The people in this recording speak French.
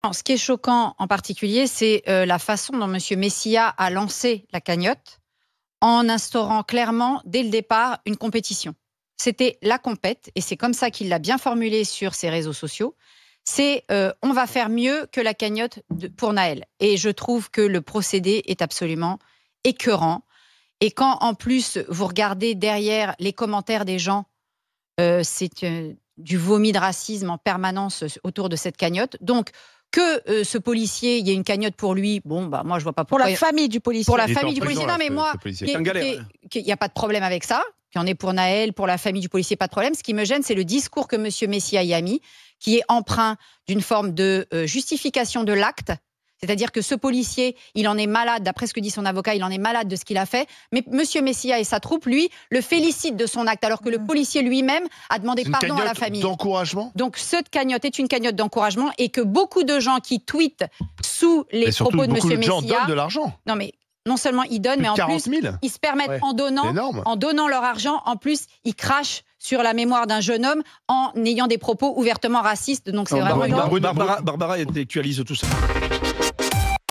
Alors, ce qui est choquant en particulier, c'est la façon dont M. Messia a lancé la cagnotte en instaurant clairement, dès le départ, une compétition. C'était la compète, et c'est comme ça qu'il l'a bien formulé sur ses réseaux sociaux. C'est on va faire mieux que la cagnotte pour Naël. Et je trouve que le procédé est absolument écœurant. Et quand, en plus, vous regardez derrière les commentaires des gens, c'est du vomi de racisme en permanence autour de cette cagnotte. Donc, que ce policier, il y ait une cagnotte pour lui, bon, bah, moi, je vois pas pourquoi. Pour la famille du policier. Pour la famille du policier. Non, mais moi, il n'y a pas de problème avec ça. Qu'il y en ait pour Naël, pour la famille du policier, pas de problème. Ce qui me gêne, c'est le discours que M. Messia y a mis, qui est empreint d'une forme de justification de l'acte. C'est-à-dire que ce policier, il en est malade, d'après ce que dit son avocat, il en est malade de ce qu'il a fait. Mais M. Messia et sa troupe, lui, le félicitent de son acte, alors que le policier lui-même a demandé pardon à la famille. D'encouragement. Donc cette cagnotte est une cagnotte d'encouragement, et que beaucoup de gens qui tweetent sous les propos de M. Messia... Beaucoup de gens donnent de l'argent. Non mais... Non seulement ils donnent, mais en plus, ils se permettent, en donnant leur argent, en plus, ils crachent sur la mémoire d'un jeune homme en ayant des propos ouvertement racistes. Donc c'est vraiment... Barbara intellectualise tout ça.